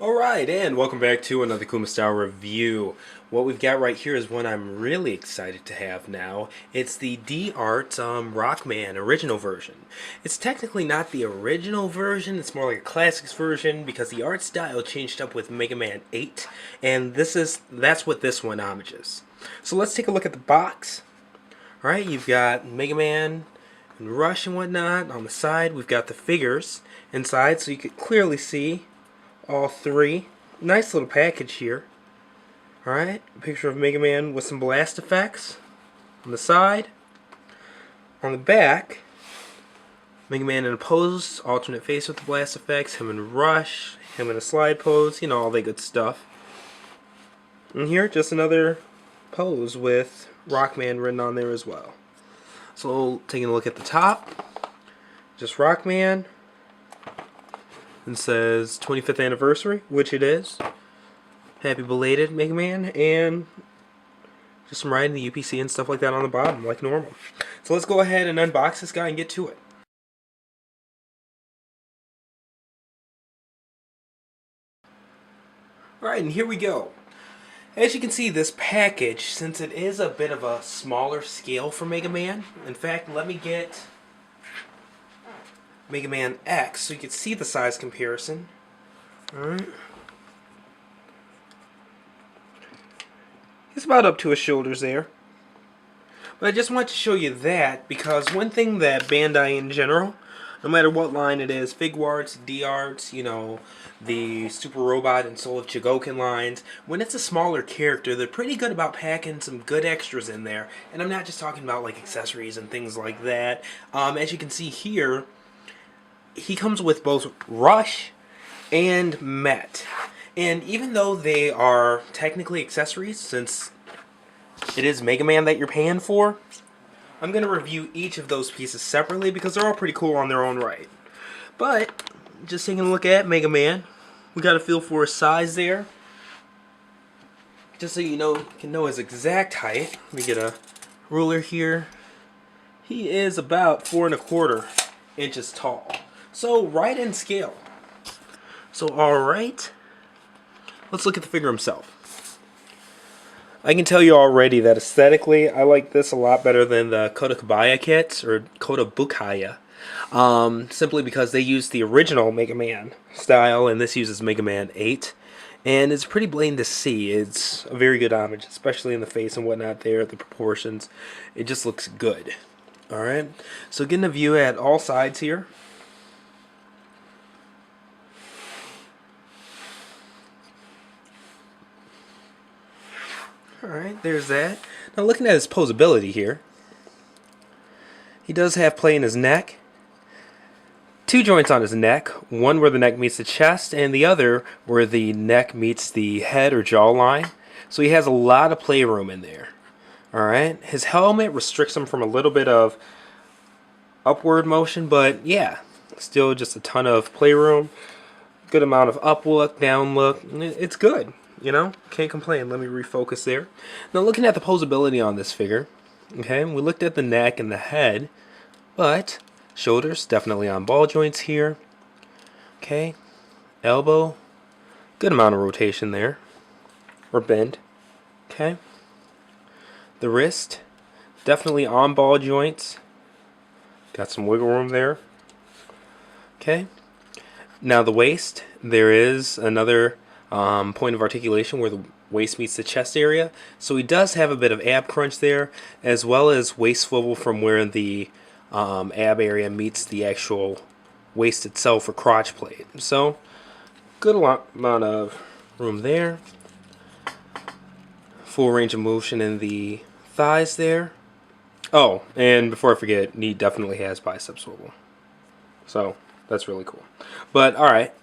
Alright, and welcome back to another Kuma Style review. What we've got right here is one I'm really excited to have now. It's the D-Art Rockman original version. It's technically not the original version, it's more like a classics version because the art style changed up with Megaman 8, and that's what this one homages. So let's take a look at the box. Alright, you've got Megaman and Rush and whatnot. On the side, we've got the figures inside, so you can clearly see all three. Nice little package here. Alright, a picture of Mega Man with some blast effects on the side. On the back, Mega Man in a pose, alternate face with the blast effects, him in Rush, him in a slide pose, you know, all that good stuff. And here, just another pose with Rockman written on there as well. So, taking a look at the top, just Rockman. And says 25th anniversary, which it is. Happy belated, Mega Man, and just some writing, the UPC and stuff like that on the bottom, like normal. So let's go ahead and unbox this guy and get to it. Alright, and here we go. As you can see, this package, since it is a bit of a smaller scale for Mega Man, in fact, let me get Mega Man X so you can see the size comparison. Alright. He's about up to his shoulders there. But I just want to show you that because one thing that Bandai in general, no matter what line it is, Figuarts, D-Arts, you know, the Super Robot and Soul of Chogokin lines, when it's a smaller character, they're pretty good about packing some good extras in there. And I'm not just talking about like accessories and things like that. As you can see here, he comes with both Rush and Met. And even though they are technically accessories, since it is Mega Man that you're paying for, I'm going to review each of those pieces separately because they're all pretty cool on their own right. But, just taking a look at Mega Man, we got a feel for his size there. Just so you can know his exact height, let me get a ruler here. He is about 4¼ inches tall. So, right in scale. So, alright. Let's look at the figure himself. I can tell you already that aesthetically, I like this a lot better than the Kodakabaya kits, or Kodabukaya. Simply because they use the original Mega Man style, and this uses Mega Man 8. And it's pretty plain to see. It's a very good homage, especially in the face and whatnot there, the proportions. It just looks good. Alright, so getting a view at all sides here. Alright, there's that. Now looking at his posability here, he does have play in his neck. Two joints on his neck, one where the neck meets the chest and the other where the neck meets the head or jawline. So he has a lot of playroom in there. Alright, his helmet restricts him from a little bit of upward motion, but yeah, still just a ton of playroom. Good amount of up look, down look. It's good. You know, can't complain. Let me refocus there. Now looking at the posability on this figure, okay, we looked at the neck and the head, but shoulders definitely on ball joints here. Okay, elbow, good amount of rotation there, or bend. Okay, the wrist, definitely on ball joints. Got some wiggle room there. Okay, now the waist, there is another point of articulation where the waist meets the chest area. So he does have a bit of ab crunch there, as well as waist swivel from where the ab area meets the actual waist itself or crotch plate. So, good amount of room there. Full range of motion in the thighs there. Oh, and before I forget, he definitely has bicep swivel. So, that's really cool. But, alright.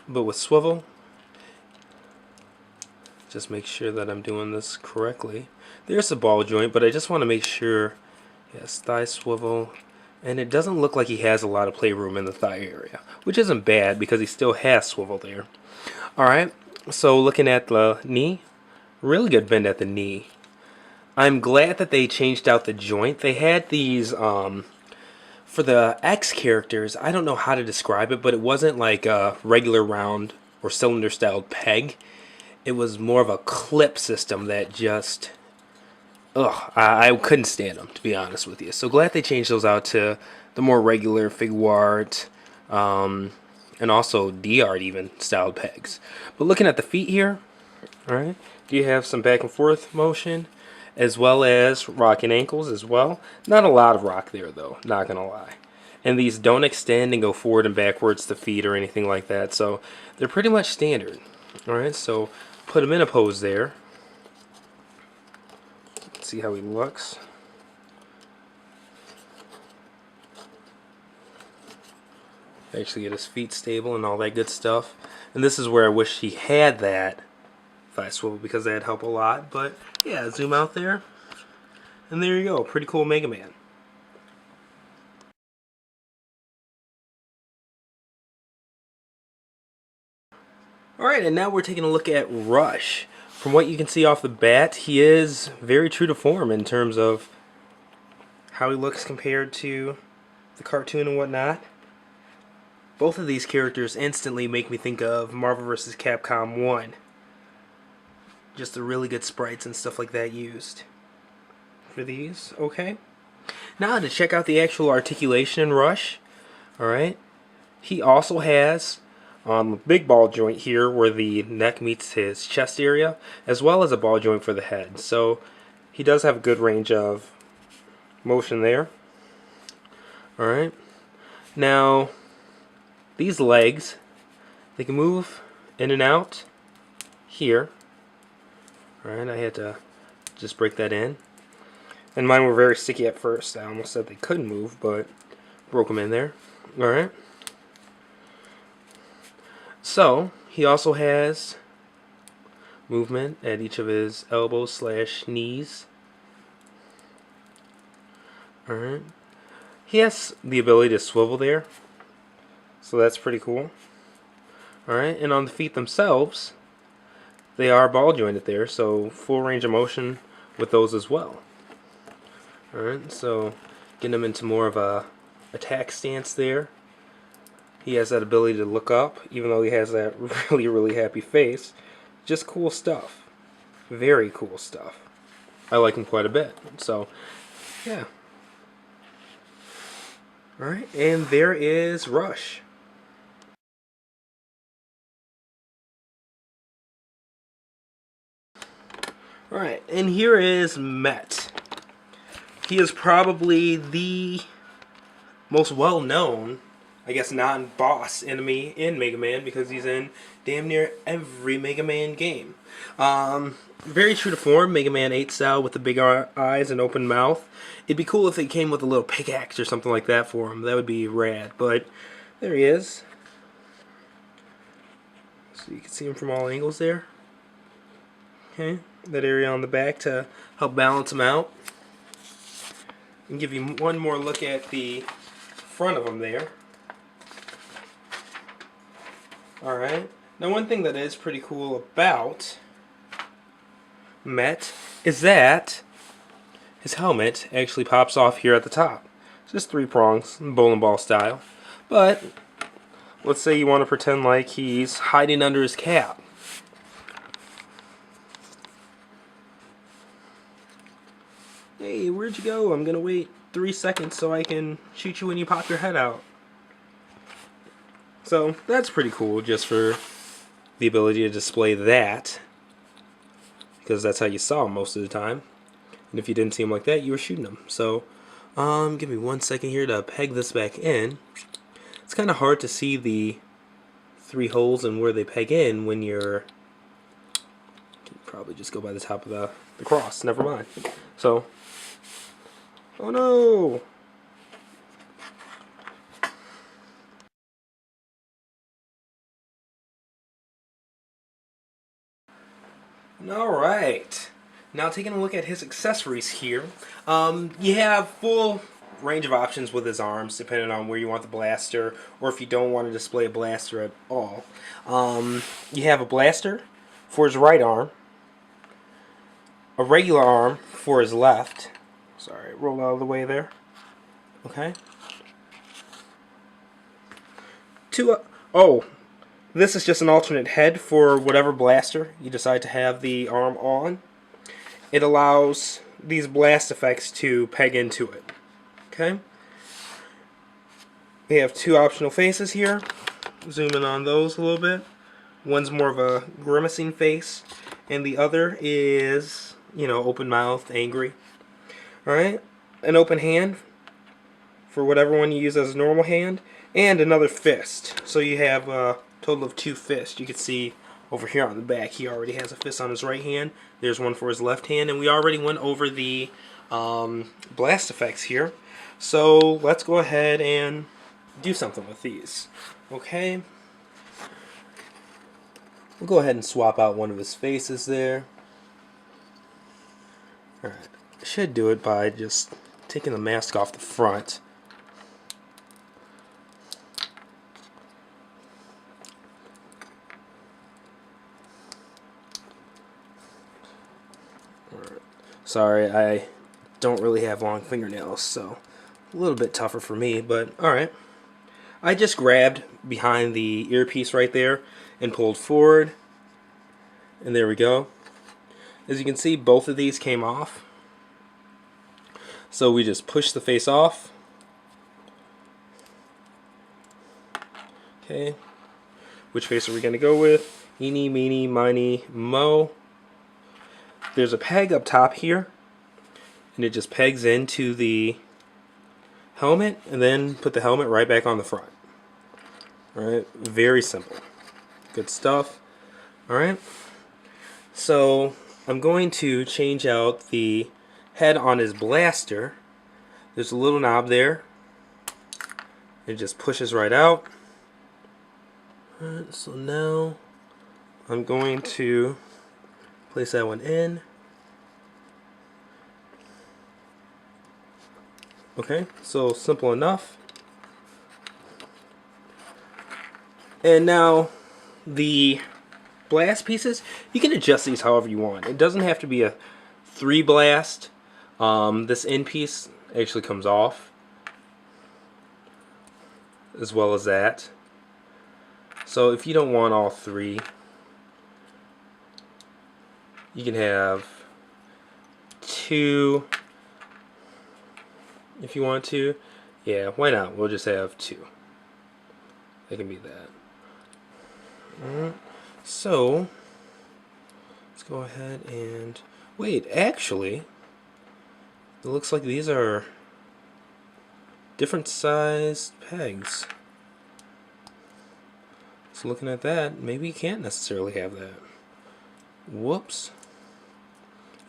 But with swivel, just make sure that I'm doing this correctly. There's a ball joint, but I just want to make sure, yes, thigh swivel, and it doesn't look like he has a lot of playroom in the thigh area, which isn't bad because he still has swivel there. Alright, so looking at the knee, really good bend at the knee. I'm glad that they changed out the joint. They had these For the X characters, I don't know how to describe it, but it wasn't like a regular round or cylinder styled peg. It was more of a clip system that just, ugh, I couldn't stand them, to be honest with you. So glad they changed those out to the more regular Figuart, and also D-Art even styled pegs. But looking at the feet here, all right, do you have some back and forth motion, as well as rocking ankles as well. Not a lot of rock there though, not gonna lie. And these don't extend and go forward and backwards the feet or anything like that, so they're pretty much standard. All right, so put him in a pose there. Let's see how he looks. Actually get his feet stable and all that good stuff. And this is where I wish he had that thigh swivel, because that'd help a lot. But yeah, zoom out there, and there you go, pretty cool Mega Man. Alright, and now we're taking a look at Rush. From what you can see off the bat, he is very true to form in terms of how he looks compared to the cartoon and whatnot. Both of these characters instantly make me think of Marvel vs. Capcom 1. Just the really good sprites and stuff like that used for these. Okay. Now to check out the actual articulation in Rush. Alright. He also has the big ball joint here where the neck meets his chest area, as well as a ball joint for the head. So he does have a good range of motion there. Alright. Now these legs, they can move in and out here. Alright, I had to just break that in. And mine were very sticky at first. I almost said they couldn't move, but broke them in there. Alright. So, he also has movement at each of his elbows / knees. Alright. He has the ability to swivel there, so that's pretty cool. Alright, and on the feet themselves, they are ball jointed there, so full range of motion with those as well. Alright, so getting him into more of a attack stance there. He has that ability to look up, even though he has that really happy face. Just cool stuff. Very cool stuff. I like him quite a bit. So, yeah. Alright, and there is Rush. Alright, and here is Met. He is probably the most well-known, I guess, non-boss enemy in Mega Man, because he's in damn near every Mega Man game. Very true to form, Mega Man 8 style with the big eyes and open mouth. It'd be cool if it came with a little pickaxe or something like that for him. That would be rad, but there he is. So you can see him from all angles there. Okay, that area on the back to help balance him out. And give you one more look at the front of him there. Alright, now one thing that is pretty cool about Met is that his helmet actually pops off here at the top. It's just 3 prongs, bowling ball style. But let's say you want to pretend like he's hiding under his cap. Hey, where'd you go? I'm gonna wait 3 seconds so I can shoot you when you pop your head out. So that's pretty cool, just for the ability to display that, because that's how you saw him most of the time. And if you didn't see him like that, you were shooting him. So give me 1 second here to peg this back in. It's kind of hard to see the 3 holes and where they peg in when you're, you can probably just go by the top of the cross. Never mind. So, oh no! Alright, now taking a look at his accessories here. You have full range of options with his arms, depending on where you want the blaster, or if you don't want to display a blaster at all. You have a blaster for his right arm, a regular arm for his left. Sorry, roll out of the way there. Okay. This is just an alternate head for whatever blaster you decide to have the arm on. It allows these blast effects to peg into it. Okay. We have two optional faces here. Zoom in on those a little bit. One's more of a grimacing face, and the other is, open-mouthed, angry. Alright, an open hand for whatever one you use as a normal hand, and another fist. So you have a total of two fists. You can see over here on the back, he already has a fist on his right hand. There's one for his left hand, and we already went over the blast effects here. So let's go ahead and do something with these. Okay. We'll go ahead and swap out one of his faces there. Alright. I should do it by just taking the mask off the front. Sorry, I don't really have long fingernails, so a little bit tougher for me, but alright. I just grabbed behind the earpiece right there and pulled forward, and there we go. As you can see, both of these came off. So we just push the face off. Okay. Which face are we going to go with? Eeny, meeny, miny, mo. There's a peg up top here, and it just pegs into the helmet, and then put the helmet right back on the front. Alright, very simple. Good stuff. Alright, so I'm going to change out the head on his blaster. There's a little knob there. It just pushes right out. Alright, so now I'm going to place that one in. Okay, so simple enough. And now the blast pieces, you can adjust these however you want. It doesn't have to be a 3 blast. This end piece actually comes off, as well as that. So if you don't want all 3, you can have 2 if you want to. Yeah, why not? We'll just have 2. It can be that. Alright, so let's go ahead and wait, actually it looks like these are different sized pegs. So looking at that, maybe you can't necessarily have that. Whoops.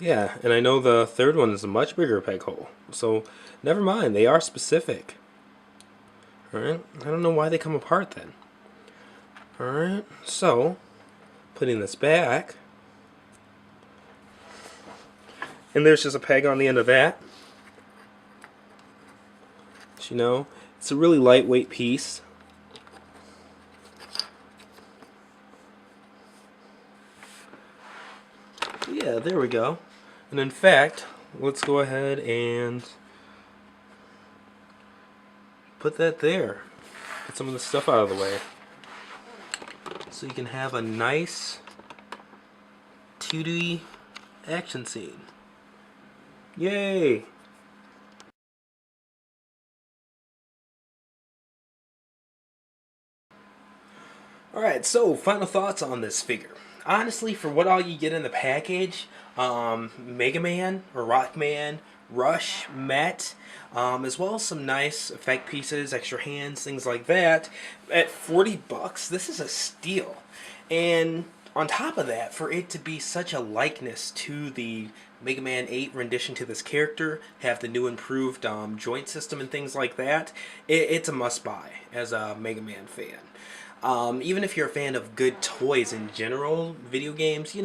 Yeah, and I know the third one is a much bigger peg hole. So never mind, they are specific. Alright, I don't know why they come apart then. Alright, so putting this back, and there's just a peg on the end of that. But, it's a really lightweight piece. Yeah, there we go. And in fact, let's go ahead and put that there. Get some of the stuff out of the way. So you can have a nice 2D action scene. Yay! Alright, so final thoughts on this figure. Honestly, for what all you get in the package, Megaman or Rockman, Rush, Met, as well as some nice effect pieces, extra hands, things like that, at $40, this is a steal. And on top of that, for it to be such a likeness to the Mega Man 8 rendition to this character, have the new improved joint system and things like that, it's a must-buy as a Mega Man fan. Even if you're a fan of good toys in general, video games,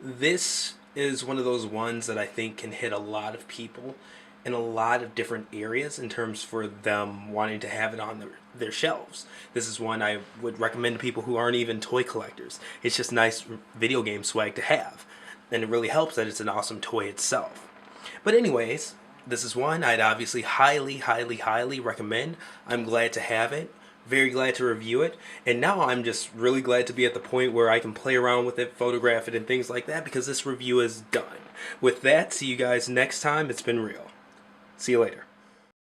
this is one of those ones that I think can hit a lot of people in a lot of different areas in terms for them wanting to have it on their shelves. This is one I would recommend to people who aren't even toy collectors. It's just nice video game swag to have, and it really helps that it's an awesome toy itself. But anyways, this is one I'd obviously highly, highly, highly recommend. I'm glad to have it. Very glad to review it, and now I'm just really glad to be at the point where I can play around with it, photograph it, and things like that, because this review is done. With that, see you guys next time. It's been real. See you later.